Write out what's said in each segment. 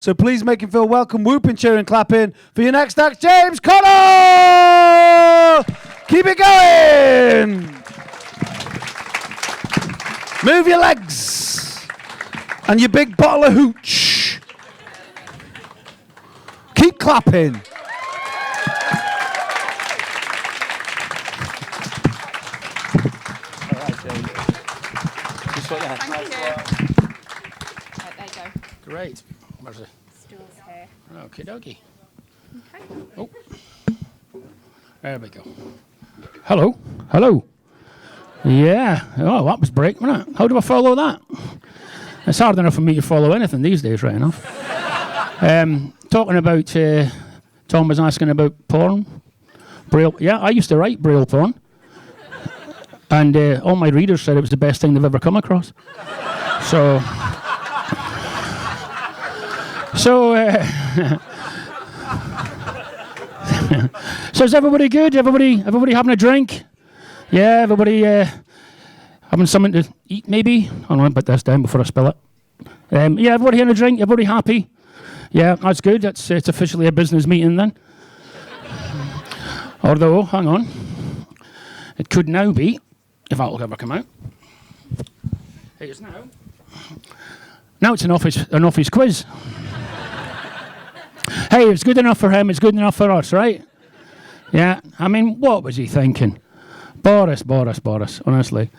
So please make him feel welcome, whooping, cheering, clapping for your next act, James Connell! Keep it going! Move your legs and your big bottle of hooch. Keep clapping. All right, James. Just like that. Thank you. Right, there you go. Great. Where's it? Stools here. Okie dokie. Okay. Oh. There we go. Hello. Hello. Yeah. Oh, that was break, wasn't it? How do I follow that? It's hard enough for me to follow anything these days, right enough. Talking about, Tom was asking about porn. Braille. Yeah, I used to write Braille porn. And all my readers said it was the best thing they've ever come across. So... So is everybody good? Everybody having a drink? Yeah, everybody having something to eat maybe? Hold on, I'll put this down before I spill it. Yeah, everybody having a drink? Everybody happy? Yeah, that's good. It's officially a business meeting then. Although, hang on. It could now be, if that'll ever come out. It is now. Now it's an office quiz. Hey, it's good enough for him, it's good enough for us, right? Yeah, I mean, what was he thinking? Boris, honestly.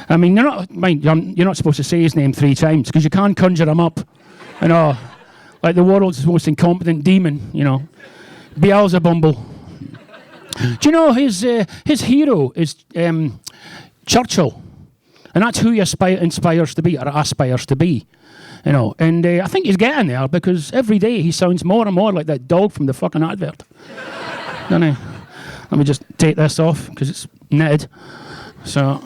I mean, you're not supposed to say his name 3 times, because you can't conjure him up, you know, like the world's most incompetent demon, you know, Beelzebumble. Do you know his hero is Churchill? And that's who he inspires to be, or aspires to be. You know, and I think he's getting there because every day he sounds more and more like that dog from the fucking advert. Don't he? Let me just take this off because it's knitted. So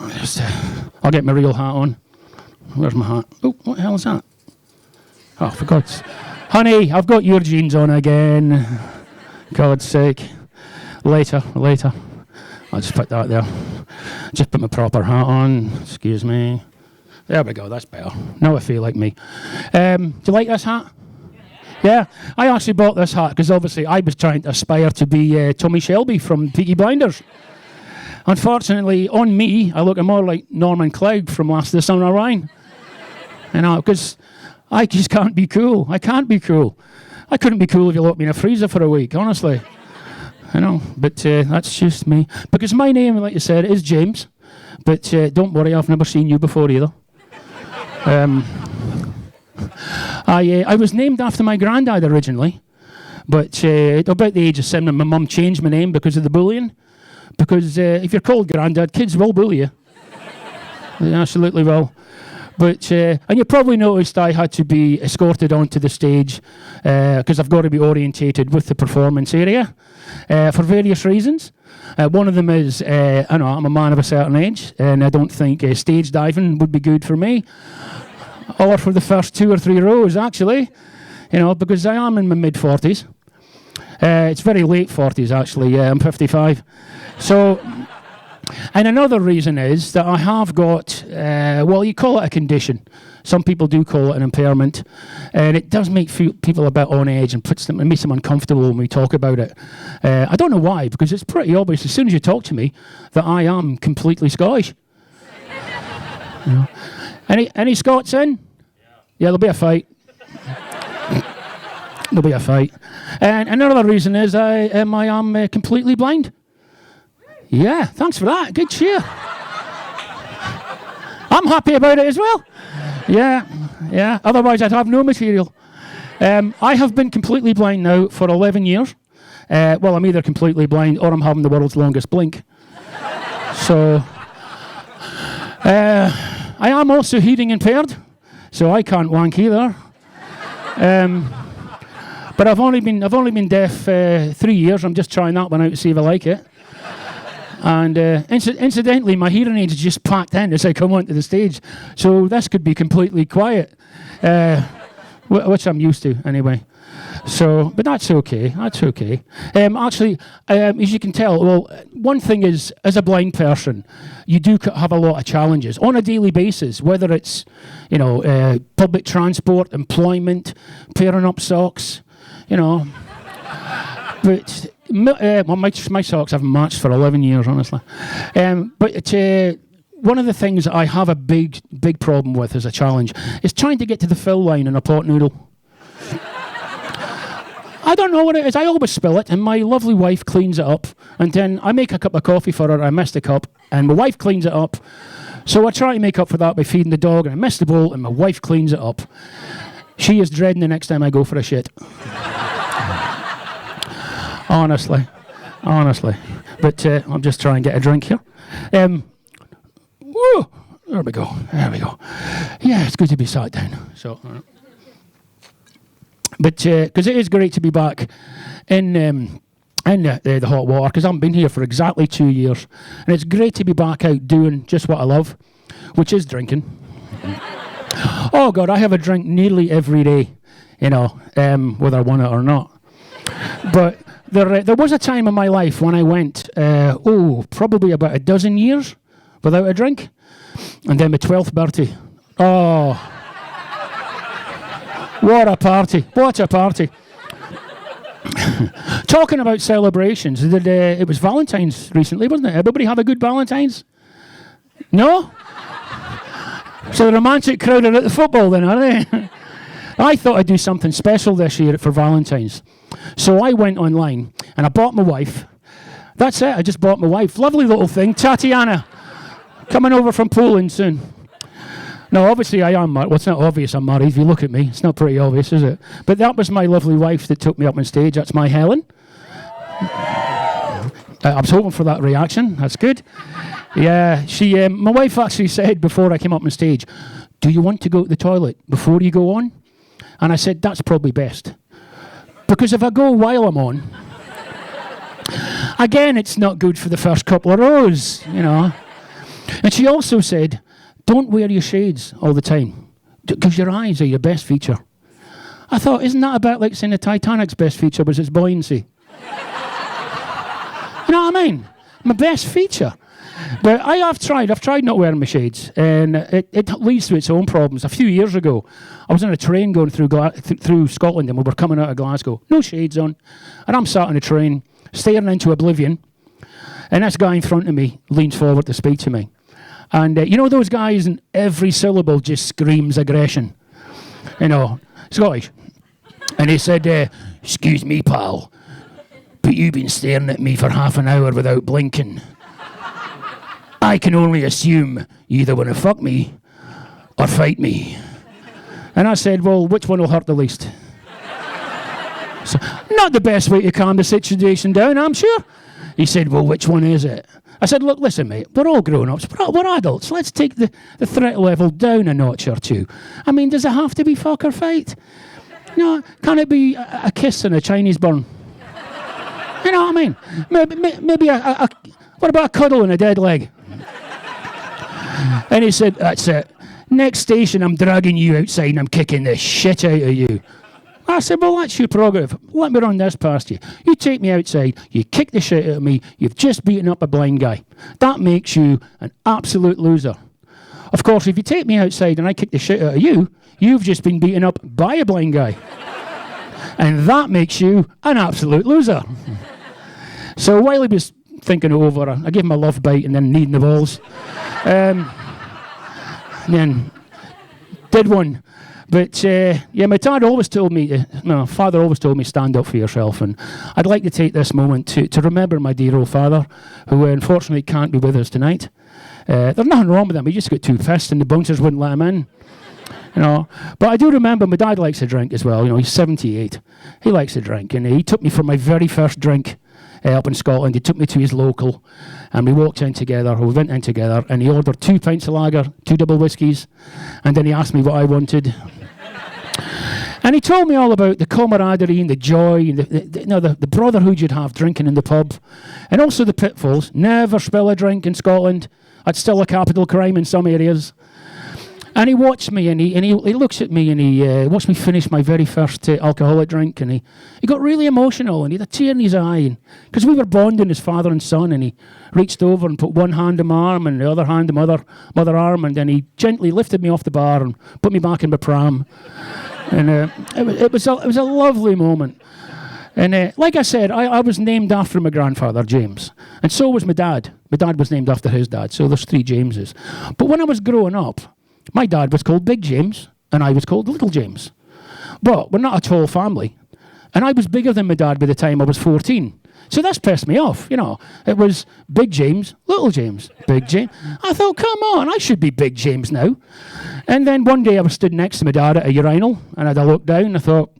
I'll get my real hat on. Where's my hat? Oh, what the hell is that? Oh, for God's... Honey, I've got your jeans on again. God's sake. Later. I'll just put that there. Just put my proper hat on. Excuse me. There we go, that's better. Now I feel like me. Do you like this hat? Yeah? I actually bought this hat because obviously I was trying to aspire to be Tommy Shelby from Peaky Blinders. Unfortunately, on me, I look more like Norman Clegg from Last of the Summer Rhine. You know, because I just can't be cool. I can't be cool. I couldn't be cool if you locked me in a freezer for a week, honestly. You know, but that's just me. Because my name, like you said, is James. But don't worry, I've never seen you before either. I was named after my granddad originally, but about the age of 7, my mum changed my name because of the bullying. Because if you're called granddad, kids will bully you. They absolutely will. But and you probably noticed I had to be escorted onto the stage because I've got to be orientated with the performance area for various reasons. One of them is, I know I'm a man of a certain age, and I don't think stage diving would be good for me, or for the first 2 or 3 rows, actually, you know, because I am in my mid-40s. It's very late 40s, actually. Yeah, I'm 55. So, and another reason is that I have got, well, you call it a condition. Some people do call it an impairment, and it does make people a bit on edge and makes them uncomfortable when we talk about it. I don't know why, because it's pretty obvious as soon as you talk to me that I am completely Scottish. You know? Any Scots in? Yeah, there'll be a fight. There'll be a fight. And another reason is I am completely blind. Yeah, thanks for that. Good cheer. I'm happy about it as well. Yeah. Otherwise, I'd have no material. I have been completely blind now for 11 years. Well, I'm either completely blind or I'm having the world's longest blink. So, I am also hearing impaired, so I can't wank either. But I've only been deaf 3 years. I'm just trying that one out to see if I like it. And incidentally, my hearing aids just packed in as I come onto the stage, so this could be completely quiet, which I'm used to anyway. So, but that's okay. That's okay. Actually, as you can tell, well, one thing is, as a blind person, you do have a lot of challenges on a daily basis. Whether it's, public transport, employment, pairing up socks, But my socks haven't matched for 11 years, honestly. But one of the things I have a big problem with as a challenge is trying to get to the fill line in a pot noodle. I don't know what it is. I always spill it, and my lovely wife cleans it up. And then I make a cup of coffee for her. I miss the cup, and my wife cleans it up. So I try to make up for that by feeding the dog, and I miss the bowl, and my wife cleans it up. She is dreading the next time I go for a shit. Honestly. But I'm just trying to get a drink here. Woo! There we go. Yeah, it's good to be sat down. So. But because it is great to be back in the hot water, because I haven't been here for exactly 2 years, and it's great to be back out doing just what I love, which is drinking. Oh God, I have a drink nearly every day, whether I want it or not. But there was a time in my life when I went, probably about a dozen years without a drink, and then my 12th birthday. Oh. What a party. Talking about celebrations, it was Valentine's recently, wasn't it? Everybody have a good Valentine's? No? So the romantic crowd are at the football then, are they? I thought I'd do something special this year for Valentine's. So I went online and I bought my wife. That's it, I just bought my wife. Lovely little thing, Tatiana. Coming over from Poland soon. No, obviously I am married. Well, it's not obvious I'm married if you look at me. It's not pretty obvious, is it? But that was my lovely wife that took me up on stage. That's my Helen. I was hoping for that reaction. That's good. Yeah, my wife actually said before I came up on stage, "Do you want to go to the toilet before you go on?" And I said, "That's probably best. Because if I go while I'm on, again, it's not good for the first couple of rows, And she also said, "Don't wear your shades all the time, because your eyes are your best feature." I thought, isn't that about like saying the Titanic's best feature was its buoyancy? You know what I mean? My best feature. But I've tried not wearing my shades, and it leads to its own problems. A few years ago, I was on a train going through Scotland, and we were coming out of Glasgow, no shades on, and I'm sat on a train, staring into oblivion, and this guy in front of me leans forward to speak to me. And those guys, and every syllable just screams aggression. Scottish. And he said, "Excuse me, pal, but you've been staring at me for half an hour without blinking. I can only assume you either want to fuck me or fight me." And I said, "Well, which one will hurt the least?" So, not the best way to calm the situation down, I'm sure. He said, "Well, which one is it?" I said, "Look, listen, mate, we're all grown-ups. We're adults. Let's take the threat level down a notch or two. I mean, does it have to be fuck or fight? No, can it be a kiss and a Chinese burn? You know what I mean? Maybe what about a cuddle and a dead leg?" And he said, "That's it. Next station, I'm dragging you outside and I'm kicking the shit out of you." I said, "Well, that's your prerogative. Let me run this past you. You take me outside, you kick the shit out of me, you've just beaten up a blind guy. That makes you an absolute loser. Of course, if you take me outside and I kick the shit out of you, you've just been beaten up by a blind guy. And that makes you an absolute loser." So while he was thinking it over, I gave him a love bite and then kneading the balls. And then did one. But my father always told me, stand up for yourself. And I'd like to take this moment to remember my dear old father, who unfortunately can't be with us tonight. There's nothing wrong with him. He just got too pissed and the bouncers wouldn't let him in. But I do remember my dad likes to drink as well. He's 78. He likes to drink. And he took me for my very first drink up in Scotland. He took me to his local, and we walked in together, or we went in together, and he ordered 2 pints of lager, 2 double whiskies, and then he asked me what I wanted. And he told me all about the camaraderie and the joy and the brotherhood you'd have drinking in the pub, and also the pitfalls. Never spill a drink in Scotland. That's still a capital crime in some areas. And he watched me, and he looks at me, and he watched me finish my very first alcoholic drink, and he got really emotional, and he had a tear in his eye, because we were bonding as father and son, and he reached over and put one hand on my arm and the other hand on my other arm, and then he gently lifted me off the bar and put me back in my pram. And it was a lovely moment. And like I said, I was named after my grandfather, James. And so was my dad. My dad was named after his dad, so there's 3 Jameses. But when I was growing up, my dad was called Big James, and I was called Little James. But we're not a tall family. And I was bigger than my dad by the time I was 14. So this pissed me off, you know. It was Big James, Little James, Big James. I thought, come on, I should be Big James now. And then one day I was stood next to my dad at a urinal, and I looked down and I thought,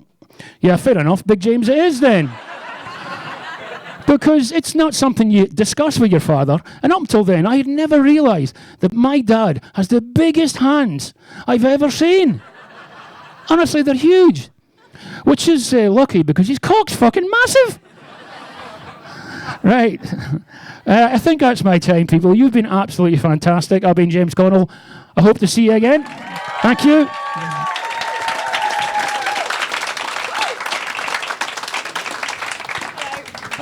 yeah, fair enough, Big James it is then. Because it's not something you discuss with your father. And up until then, I had never realised that my dad has the biggest hands I've ever seen. Honestly, they're huge. Which is lucky, because his cock's fucking massive. Right. I think that's my time, people. You've been absolutely fantastic. I've been James Connell. I hope to see you again. Thank you.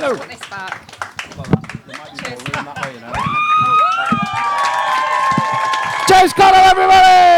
Hello. Put this back. James Connell, everybody!